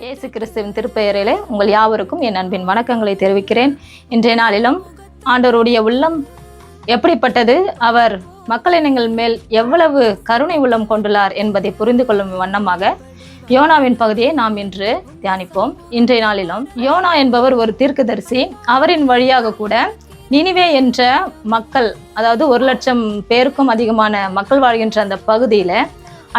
இயேசு கிறிஸ்துவின் திருப்பெயரிலே உங்கள் யாவருக்கும் என் அன்பின் வணக்கங்களை தெரிவிக்கிறேன். இன்றைய நாளிலும் ஆண்டவருடைய உள்ளம் எப்படிப்பட்டது, அவர் மக்களினங்கள் மேல் எவ்வளவு கருணை உள்ளம் கொண்டுள்ளார் என்பதை புரிந்து கொள்ளும் வண்ணமாக யோனாவின் பகுதியை நாம் இன்று தியானிப்போம். இன்றைய நாளிலும் யோனா என்பவர் ஒரு தீர்க்கதரிசி. அவரின் வழியாக கூட நினிவே என்ற மக்கள், அதாவது 1,00,000 பேருக்கும் அதிகமான மக்கள் வாழ்கின்ற அந்த பகுதியில்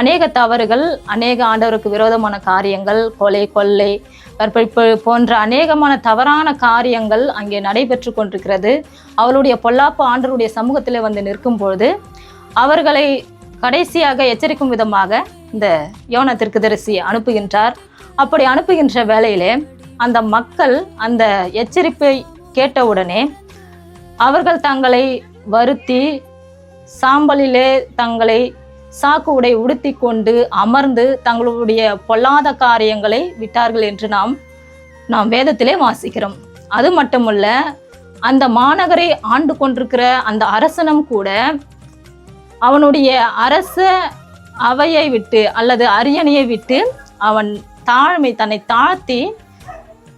அநேக தவறுகள், அநேக ஆண்டவருக்கு விரோதமான காரியங்கள், கொலை, கொள்ளை, கற்பழிப்பு போன்ற அநேகமான தவறான காரியங்கள் அங்கே நடைபெற்று கொண்டிருக்கிறது. அவருடைய பொல்லாப்பு ஆண்டவருடைய சமூகத்தில் வந்து நிற்கும் பொழுது அவர்களை கடைசியாக எச்சரிக்கும் விதமாக இந்த யோனா தீர்க்கதரிசி அனுப்புகின்றார். அப்படி அனுப்புகின்ற வேளையிலே அந்த மக்கள் அந்த எச்சரிப்பை கேட்டவுடனே அவர்கள் தங்களை வருத்தி சாம்பலிலே தங்களை சாக்கு உடை உடுத்தி கொண்டு அமர்ந்து தங்களுடைய பொல்லாத காரியங்களை விட்டார்கள் என்று நாம் வேதத்திலே வாசிக்கிறோம். அது மட்டுமல்ல, அந்த மாநகரை ஆண்டு கொண்டிருக்கிற அந்த அரசனும் கூட அவனுடைய அரச அவையை விட்டு அல்லது அரியணையை விட்டு அவன் தன்னை தாழ்த்தி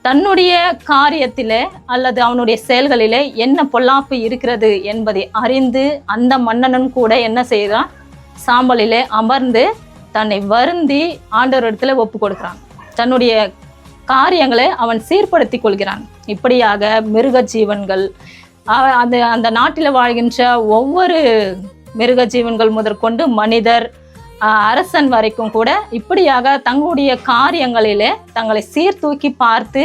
தன்னுடைய காரியத்திலே அல்லது அவனுடைய செயல்களிலே என்ன பொல்லாப்பு இருக்கிறது என்பதை அறிந்து அந்த மன்னனும் கூட என்ன செய்கிறான், சாம்பலிலே அமர்ந்து தன்னை வருந்தி ஆண்டவரிடத்தில் ஒப்பு கொடுக்கிறான். தன்னுடைய காரியங்களை அவன் சீர்படுத்தி கொள்கிறான். இப்படியாக மிருக ஜீவன்கள், அந்த நாட்டில் வாழ்கின்ற ஒவ்வொரு மிருக ஜீவன்கள் முதற்கொண்டு மனிதர், அரசன் வரைக்கும் கூட இப்படியாக தங்களுடைய காரியங்களிலே தங்களை சீர்தூக்கி பார்த்து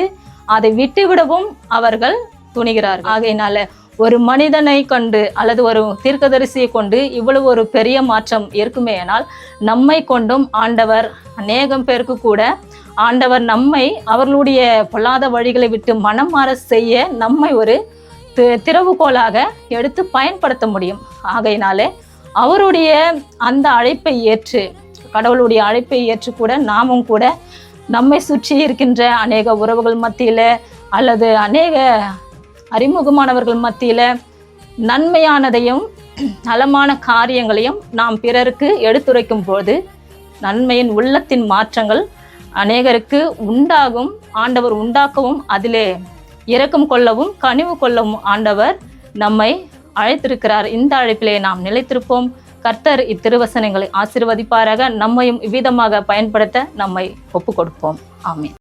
அதை விட்டுவிடவும் அவர்கள் துணிகிறார்கள். ஆகையினால ஒரு மனிதனை கொண்டு அல்லது ஒரு தீர்க்கதரிசியை கொண்டு இவ்வளவு ஒரு பெரிய மாற்றம் இருக்குமே ஆனால் நம்மை கொண்டும் ஆண்டவர் அநேகம் பேருக்கு கூட ஆண்டவர் நம்மை அவர்களுடைய பொல்லாத வழிகளை விட்டு மனம் மாற செய்ய நம்மை ஒரு திறவுகோலாக எடுத்து பயன்படுத்த முடியும். ஆகையினாலே அவருடைய அந்த அழைப்பை ஏற்று, கடவுளுடைய அழைப்பை ஏற்று கூட நாமும் கூட நம்மை சுற்றி இருக்கின்ற அநேக உறவுகள் மத்தியில் அல்லது அநேக அறிமுகமானவர்கள் மத்தியில் நன்மையானதையும் நலமான காரியங்களையும் நாம் பிறருக்கு எடுத்துரைக்கும் போது நன்மையின் உள்ளத்தின் மாற்றங்கள் அநேகருக்கு உண்டாகும். ஆண்டவர் உண்டாக்கவும் அதிலே இரக்கம் கொள்ளவும் கனிவு கொள்ளவும் ஆண்டவர் நம்மை அழைத்திருக்கிறார். இந்த அழைப்பிலே நாம் நிலைத்திருப்போம். கர்த்தர் இத்திருவசனங்களை ஆசீர்வதிப்பாராக. நம்மையும் இவ்விதமாக பயன்படுத்த நம்மை ஒப்பு கொடுப்போம். ஆமென்.